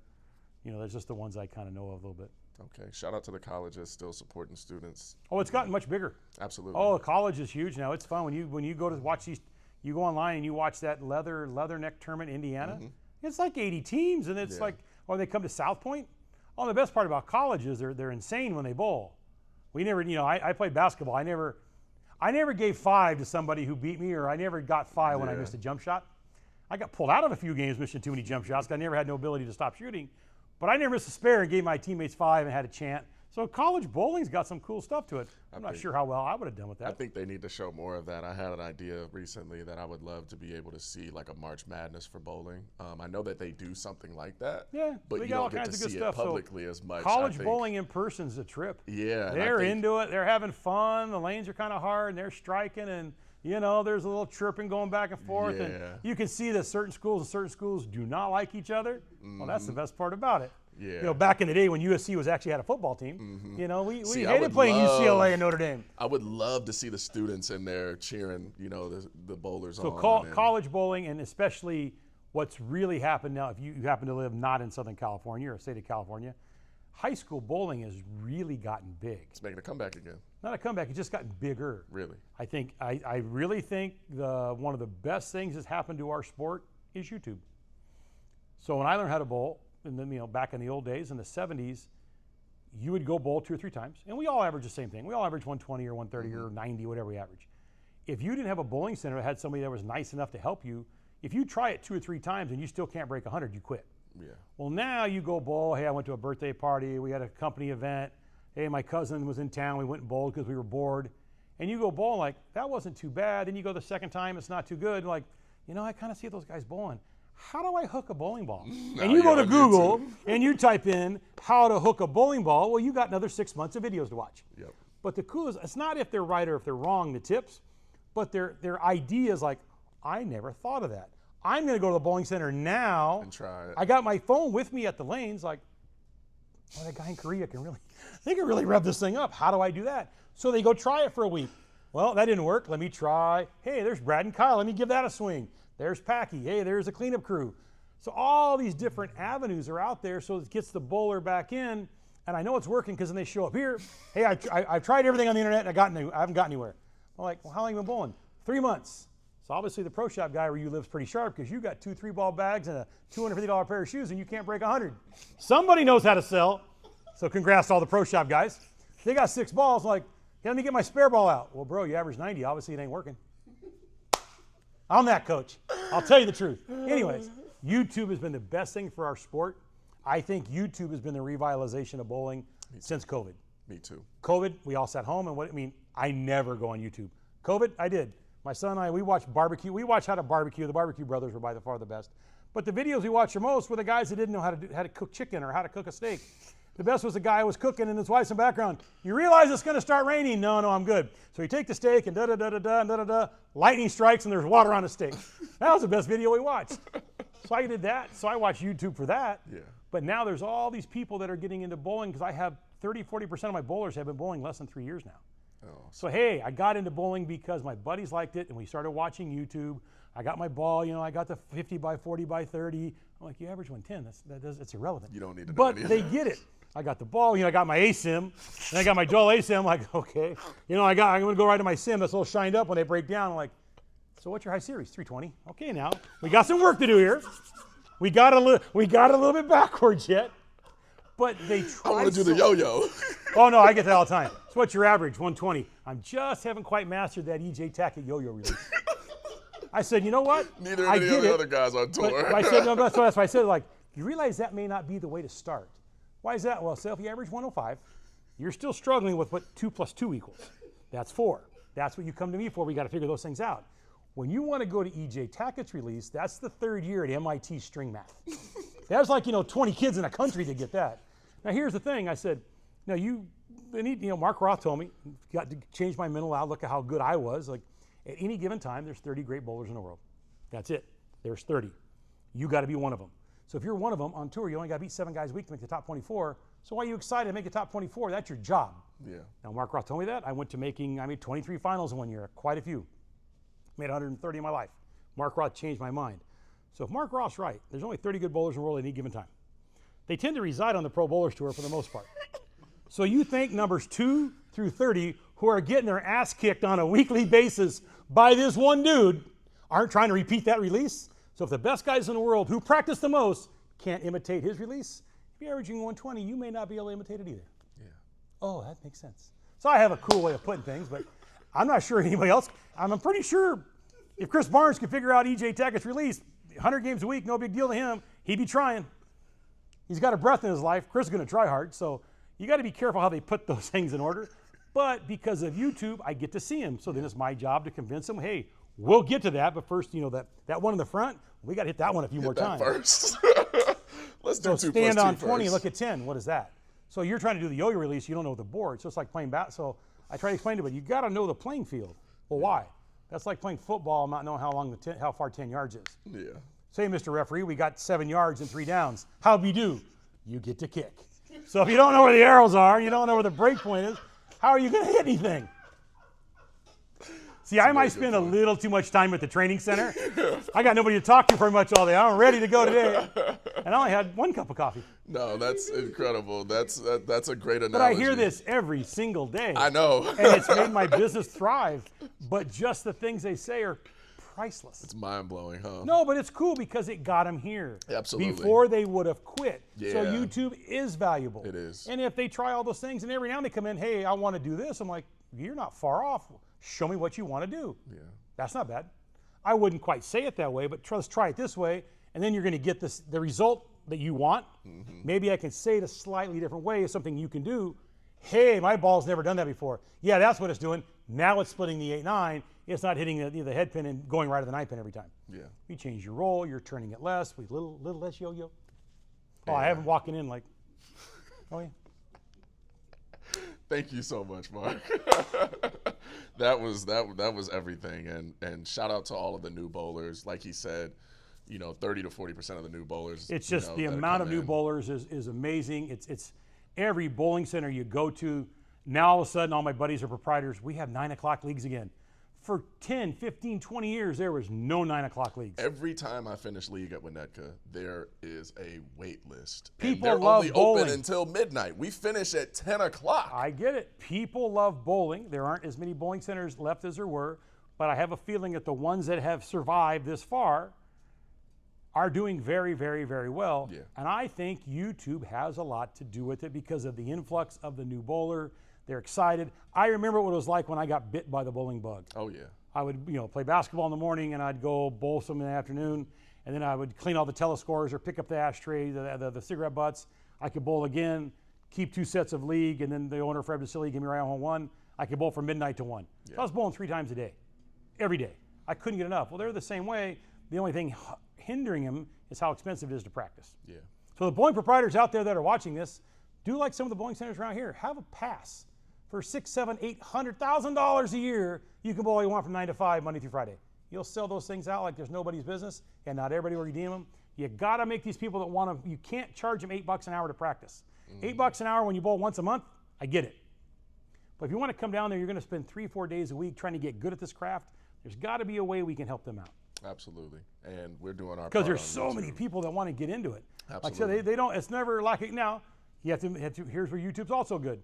There's just the ones I kind of know of a little bit. Okay. Shout out to the colleges still supporting students. Oh, it's gotten much bigger. Absolutely. Oh, college is huge now. It's fun when you go to watch these. You go online and you watch that Leatherneck tournament in Indiana. It's like 80 teams, and it's like, or they come to South Point. Oh, the best part about college is they're insane when they bowl. We never, I played basketball. I never gave 5 to somebody who beat me, or I never got 5 when I missed a jump shot. I got pulled out of a few games missing too many jump shots because I never had no ability to stop shooting. But I never missed a spare and gave my teammates 5 and had a chant. So college bowling's got some cool stuff to it. I'm not sure how well I would have done with that. I think they need to show more of that. I had an idea recently that I would love to be able to see like a March Madness for bowling. I know that they do something like that. Yeah, but you don't get to see it publicly as much. College bowling in person is a trip. Yeah. They're into it. They're having fun. The lanes are kind of hard and they're striking and there's a little chirping going back and forth. And you can see that certain schools do not like each other. Well, that's the best part about it. Yeah. Back in the day when USC actually had a football team, we hated playing UCLA and Notre Dame. I would love to see the students in there cheering, the bowlers on. So college bowling, and especially what's really happened now, if you happen to live not in Southern California or state of California, high school bowling has really gotten big. It's making a comeback again. Not a comeback, it's just gotten bigger. Really? I really think one of the best things that's happened to our sport is YouTube. So when I learned how to bowl, and then back in the old days in the 70s, you would go bowl 2 or 3 times, and we all average the same thing. We all average 120 or 130 or 90, whatever we average. If you didn't have a bowling center that had somebody that was nice enough to help you, if you try it 2 or 3 times and you still can't break 100, you quit. Yeah. Well, now you go bowl. Hey, I went to a birthday party. We had a company event. Hey, my cousin was in town. We went and bowled because we were bored. And you go bowl like, that wasn't too bad. Then you go the second time, it's not too good. Like, I kind of see those guys bowling. How do I hook a bowling ball? And you go to Google and you type in how to hook a bowling ball. Well, you got another 6 months of videos to watch. Yep. But the cool is, it's not if they're right or if they're wrong, the tips, but their ideas like, I never thought of that. I'm going to go to the bowling center now. And try it. I got my phone with me at the lanes. Like, that guy in Korea can really rev this thing up. How do I do that? So they go try it for a week. Well, that didn't work. Let me try. Hey, there's Brad and Kyle. Let me give that a swing. There's Packy. Hey, there's a cleanup crew. So all these different avenues are out there, so it gets the bowler back in. And I know it's working because then they show up here. Hey, I've tried everything on the internet and I haven't gotten anywhere. I'm like, well, how long have you been bowling? 3 months. So obviously the pro shop guy where you live's pretty sharp because you got 2 3-ball bags and a $250 pair of shoes and you can't break 100. Somebody knows how to sell. So congrats to all the pro shop guys. They got 6 balls, like, hey, let me get my spare ball out. Well, bro, you average 90. Obviously it ain't working. I'm that coach. I'll tell you the truth. Anyways, YouTube has been the best thing for our sport. I think YouTube has been the revitalization of bowling since COVID. Me too. COVID, we all sat home, and I never go on YouTube. COVID, I did. My son and I, we watched barbecue. We watched how to barbecue. The Barbecue Brothers were by far the best. But the videos we watched the most were the guys that didn't know how to cook chicken or how to cook a steak. The best was the guy who was cooking and his wife's in the background. You realize it's going to start raining? No, I'm good. So you take the steak and da-da-da-da-da-da-da, lightning strikes and there's water on the steak. That was the best video we watched. So I did that. So I watched YouTube for that. Yeah. But now there's all these people that are getting into bowling because I have 30-40% of my bowlers have been bowling less than 3 years now. Oh. So hey, I got into bowling because my buddies liked it and we started watching YouTube. I got my ball, I got the 50 by 40 by 30. I'm like, you average 110. It's irrelevant. You don't need to know But any of they that. get it. I got the ball, I got my ASIM, and I got my dual ASIM. I'm like, okay, I'm going to go right to my sim. That's a little shined up when they break down. I'm like, so what's your high series? 320. Okay, now we got some work to do here. We got a little bit backwards yet, but they try. I want to do the yo-yo. Oh no, I get that all the time. So what's your average? 120. I'm just haven't quite mastered that EJ Tackett yo-yo release. I said, you know what? Neither of any of the other guys on tour. But I said, no, that's why I said, like, you realize that may not be the way to start. Why is that? Well, say if you average 105, you're still struggling with what 2 plus 2 equals. That's 4. That's what you come to me for. We got to figure those things out. When you want to go to EJ Tackett's release, that's the 3rd year at MIT string math. That's like, 20 kids in a country to get that. Now, here's the thing. I said, now Mark Roth told me, got to change my mental outlook at how good I was. Like, at any given time, there's 30 great bowlers in the world. That's it. There's 30. You got to be one of them. So if you're one of them on tour, you only got to beat 7 guys a week to make the top 24. So why are you excited to make the top 24? That's your job. Yeah. Now, Mark Roth told me that. I made 23 finals in 1 year, quite a few. Made 130 in my life. Mark Roth changed my mind. So if Mark Roth's right, there's only 30 good bowlers in the world at any given time. They tend to reside on the Pro Bowlers Tour for the most part. So you think numbers 2 through 30 who are getting their ass kicked on a weekly basis by this one dude aren't trying to repeat that release? So if the best guys in the world who practice the most can't imitate his release, if you're averaging 120, you may not be able to imitate it either. Yeah. Oh, that makes sense. So I have a cool way of putting things, but I'm not sure anybody else. I'm pretty sure if Chris Barnes could figure out EJ Tackett's release, 100 games a week, no big deal to him, he'd be trying. He's got a breath in his life. Chris is going to try hard, so you got to be careful how they put those things in order. But because of YouTube, I get to see him. So then it's my job to convince him, hey, we'll get to that, but first, that one in the front, we got to hit that one a few more times. First. Let's do 2 plus 2 stand on 20 first. and look at 10. What is that? So you're trying to do the yo-yo release. You don't know the board. So it's like playing bat. So I try to explain to you, but you got to know the playing field. Well, why? That's like playing football, not knowing how far 10 yards is. Yeah. Say, Mr. Referee, we got 7 yards and 3 downs. How'd we do? You get to kick. So if you don't know where the arrows are, you don't know where the break point is, how are you going to hit anything? See, I might spend a little too much time at the training center. I got nobody to talk to very much all day. I'm ready to go today. And I only had 1 cup of coffee. No, that's incredible. That's a great analogy. But I hear this every single day. I know. And it's made my business thrive. But just the things they say are priceless. It's mind-blowing, huh? No, but it's cool because it got them here. Absolutely. Before they would have quit. Yeah. So YouTube is valuable. It is. And if they try all those things and every now and then they come in, hey, I want to do this. I'm like, you're not far off. Show me what you want to do. Yeah. That's not bad. I wouldn't quite say it that way, but let's try it this way. And then you're going to get the result that you want. Mm-hmm. Maybe I can say it a slightly different way. It's something you can do. Hey, my ball's never done that before. Yeah, that's what it's doing. Now it's splitting the 8-9. It's not hitting the head pin and going right to the 9 pin every time. Yeah. You change your roll. You're turning it less. With little less yo-yo. Oh, I have him walking in like, oh yeah. Thank you so much, Mark. that was everything, and shout out to all of the new bowlers. Like he said, 30 to 40% of the new bowlers. It's just the amount of new bowlers is amazing. It's every bowling center you go to. Now all of a sudden, all my buddies are proprietors. We have 9 o'clock leagues again. For 10, 15, 20 years, there was no 9 o'clock leagues. Every time I finish league at Winnetka, there is a wait list. People and they're love only bowling. open until midnight. We finish at 10 o'clock. I get it. People love bowling. There aren't as many bowling centers left as there were, but I have a feeling that the ones that have survived this far are doing very, very, very well. Yeah. And I think YouTube has a lot to do with it because of the influx of the new bowler. They're excited. I remember what it was like when I got bit by the bowling bug. Oh, yeah. I would, play basketball in the morning, and I'd go bowl some in the afternoon, and then I would clean all the telescores or pick up the ashtray, the cigarette butts. I could bowl again, keep 2 sets of league, and then the owner, Fred Vasily, gave me right home 1. I could bowl from midnight to 1. Yeah. So I was bowling 3 times a day, every day. I couldn't get enough. Well, they're the same way. The only thing hindering them is how expensive it is to practice. Yeah. So the bowling proprietors out there that are watching this, do like some of the bowling centers around here. Have a pass. For $600,000, $700,000, $800,000 a year, you can bowl all you want from 9 to 5, Monday through Friday. You'll sell those things out like there's nobody's business, and not everybody will redeem them. You got to make these people that want to. You can't charge them $8 an hour to practice. $8 an hour when you bowl once a month, I get it. But if you want to come down there, you're going to spend 3-4 days a week trying to get good at this craft. There's got to be a way we can help them out. Absolutely. And we're doing our part. Because there's so many people that want to get into it. Absolutely. Like I said, they don't. It's never like it now. You have to. Here's where YouTube's also good.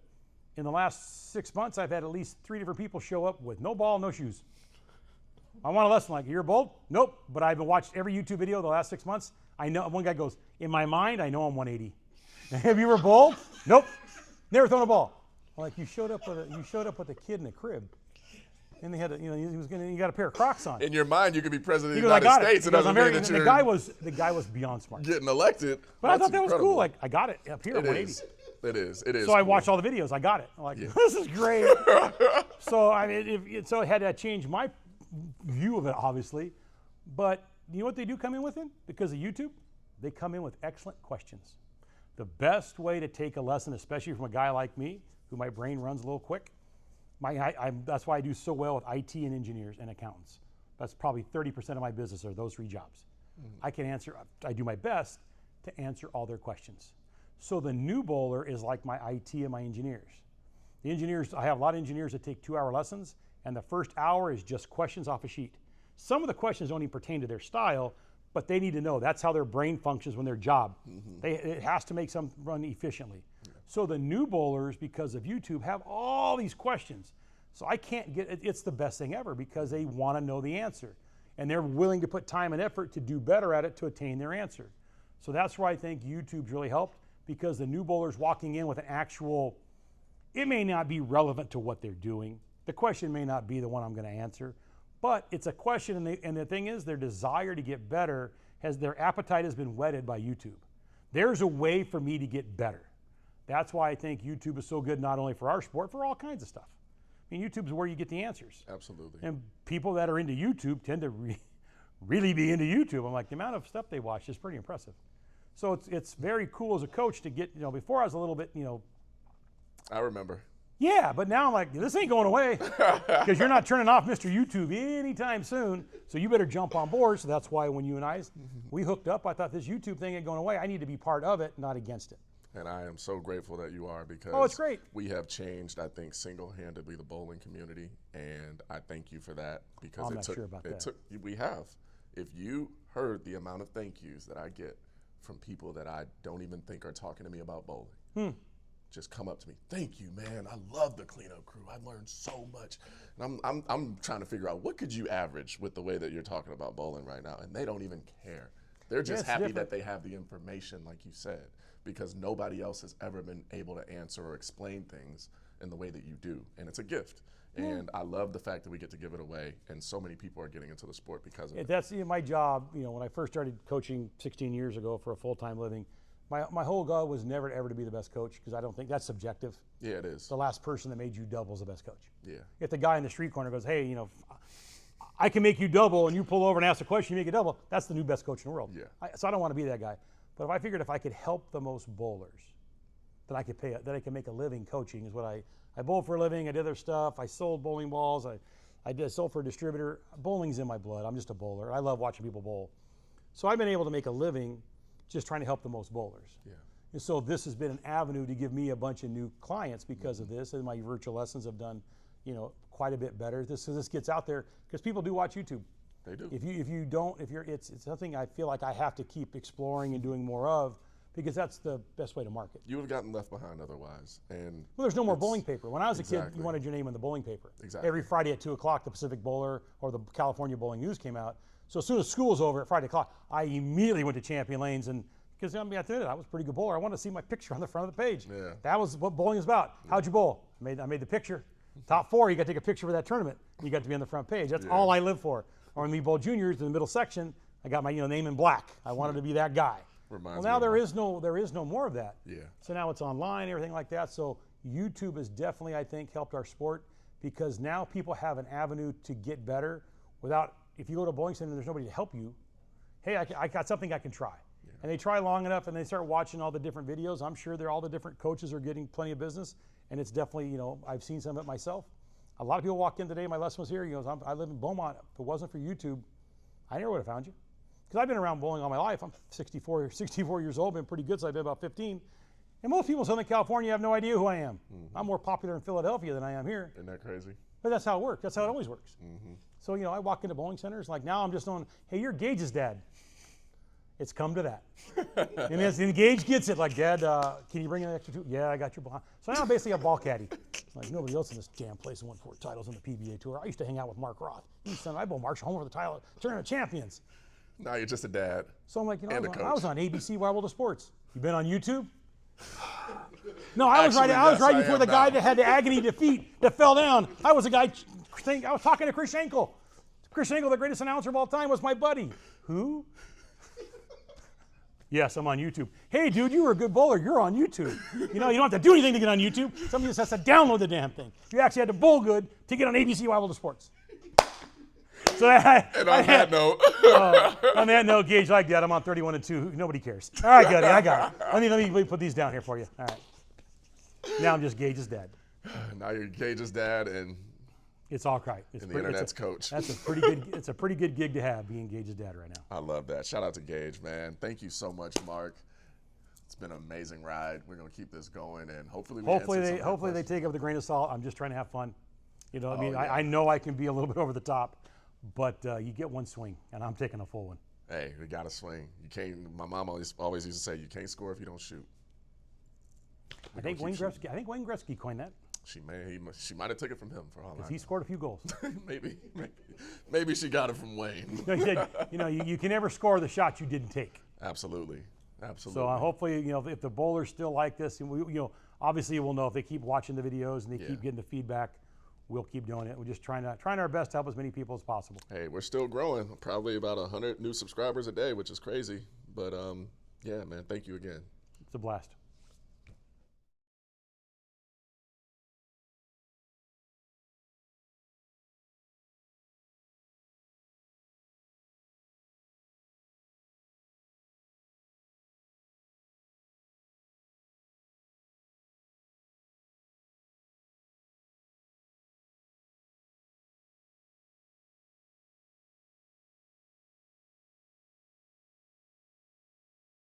In the last 6 months, I've had at least 3 different people show up with no ball, no shoes. I want a lesson like, you're bowled? Nope. But I've been watched every YouTube video the last 6 months. I know one guy goes, in my mind, I know I'm 180. Have you ever bowled? Nope. Never thrown a ball. I'm like, you showed up with a kid in a crib. And they had you got a pair of Crocs on. In your mind, you could be president of He the goes, United States. He goes, I'm very, and the guy was beyond smart. Getting elected. But I thought that was incredible. cool. Like, I got it up here at 180. It is. So I watched all the videos. I got it. I'm like, this is great. So I mean, so it had to change my view of it, obviously. But you know what they do come in with it? Because of YouTube, they come in with excellent questions. The best way to take a lesson, especially from a guy like me, who my brain runs a little quick, that's why I do so well with IT and engineers and accountants. That's probably 30% of my business are those 3 jobs. I do my best to answer all their questions. So the new bowler is like my IT and my engineers. The engineers, I have a lot of engineers that take 2-hour lessons, and the first hour is just questions off a sheet. Some of the questions don't even pertain to their style, but they need to know that's how their brain functions when their job. It has to make some run efficiently. So the new bowlers, because of YouTube, have all these questions. So I can't get it's the best thing ever because they want to know the answer. And they're willing to put time and effort to do better at it to attain their answer. So that's why I think YouTube's really helped, because the new bowler's walking in with an actual, it may not be relevant to what they're doing. The question may not be the one I'm going to answer, but it's a question, and the thing is, their desire to get better, their appetite has been whetted by YouTube. There's a way for me to get better. That's why I think YouTube is so good, not only for our sport, for all kinds of stuff. I mean, YouTube's where you get the answers. Absolutely. And people that are into YouTube tend to really be into YouTube. I'm like, the amount of stuff they watch is pretty impressive. So it's very cool as a coach to get, before I was a little bit, I remember. Yeah, but now I'm like, this ain't going away because you're not turning off Mr. YouTube anytime soon. So you better jump on board. So that's why when you and I, we hooked up, I thought this YouTube thing ain't going away. I need to be part of it, not against it. And I am so grateful that you are, because it's great. We have changed, I think, single-handedly the bowling community, and I thank you for that, because I'm not sure about that. We have. If you heard the amount of thank yous that I get from people that I don't even think are talking to me about bowling, just come up to me, thank you, man. I love the cleanup crew. I learned so much. And I'm trying to figure out, what could you average with the way that you're talking about bowling right now? And they don't even care. They're just happy that they have the information, like you said, because nobody else has ever been able to answer or explain things in the way that you do. And it's a gift. And I love the fact that we get to give it away, and so many people are getting into the sport because of it. That's my job. When I first started coaching 16 years ago for a full-time living, my whole goal was never ever to be the best coach, because I don't think that's subjective. Yeah, it is. The last person that made you double is the best coach. Yeah. If the guy in the street corner goes, hey, I can make you double, and you pull over and ask a question, you make it double, that's the new best coach in the world. Yeah. So I don't want to be that guy. But if I figured if I could help the most bowlers, that I could make a living coaching is what I bowled for a living. I did other stuff. I sold bowling balls. I sold for a distributor. Bowling's in my blood. I'm just a bowler. I love watching people bowl. So I've been able to make a living just trying to help the most bowlers. Yeah. And so this has been an avenue to give me a bunch of new clients because of this, and my virtual lessons have done, quite a bit better. So this gets out there because people do watch YouTube. They do. It's something I feel like I have to keep exploring and doing more of, because that's the best way to market. You would have gotten left behind otherwise. And well, there's no more bowling paper. When I was a kid, Exactly. you wanted your name in the bowling paper. Exactly. Every Friday at 2 o'clock, the Pacific Bowler or the California Bowling News came out. So as soon as school was over at Friday o'clock, I immediately went to Champion Lanes, and because I mean, I was a pretty good bowler. I wanted to see my picture on the front of the page. Yeah. That was what bowling is about. How'd you bowl? I made the picture. Top 4, you got to take a picture for that tournament. You got to be on the front page. That's all I live for. Or when we bowl juniors in the middle section, I got my name in black. I wanted to be that guy. Reminds Well, now me there is no more of that. Yeah. So now it's online, everything like that. So YouTube has definitely, I think, helped our sport because now people have an avenue to get better without, if you go to a bowling center and there's nobody to help you, hey, I got something I can try. Yeah. And they try long enough and they start watching all the different videos. I'm sure all the different coaches are getting plenty of business. And it's definitely, I've seen some of it myself. A lot of people walk in today, my lesson was here, I live in Beaumont. If it wasn't for YouTube, I never would have found you. Because I've been around bowling all my life. I'm 64 years old, been pretty good, so I've been about 15. And most people in Southern California have no idea who I am. Mm-hmm. I'm more popular in Philadelphia than I am here. Isn't that crazy? But that's how it works. That's how it always works. Mm-hmm. So, I walk into bowling centers, like now I'm just on, hey, you're Gage's dad. It's come to that. And Gage gets it, like, Dad, can you bring an extra 2? Yeah, I got your ball. So now I'm basically a ball caddy. Like nobody else in this damn place won 4 titles on the PBA Tour. I used to hang out with Mark Roth. I bowl Mark's home for the title, Tournament of Champions. Now you're just a dad. So I'm like, and I was on ABC Wild World of Sports. You been on YouTube? No, I was right before the guy that had the agony defeat that fell down. I was I was talking to Chris Schenkel. Chris Schenkel, the greatest announcer of all time, was my buddy. Who? Yes, I'm on YouTube. Hey, dude, you were a good bowler. You're on YouTube. You don't have to do anything to get on YouTube. Somebody just has to download the damn thing. You actually had to bowl good to get on ABC Wild World of Sports. So on that note, Gage, like that, I'm on 31-2. Nobody cares. All right, Gutty, I got it. Let me put these down here for you. All right. Now I'm just Gage's dad. Now you're Gage's dad, and it's all right. The internet's coach. That's a pretty good. It's a pretty good gig to have, being Gage's dad right now. I love that. Shout out to Gage, man. Thank you so much, Mark. It's been an amazing ride. We're gonna keep this going, and hopefully they take it with a grain of salt. I'm just trying to have fun. I know I can be a little bit over the top, but you get one swing, and I'm taking a full one. Hey, we got to swing. You can't. My mom always used to say, "You can't score if you don't shoot." I think Wayne Gretzky coined that. She might have took it from him for all I know. Because he scored a few goals. maybe she got it from Wayne. No, he said, you can never score the shot you didn't take. Absolutely. So hopefully, if the bowlers still like this, and obviously we'll know if they keep watching the videos and they keep getting the feedback. We'll keep doing it. We're just trying our best to help as many people as possible. Hey, we're still growing. Probably about 100 new subscribers a day, which is crazy. But yeah, man, thank you again. It's a blast.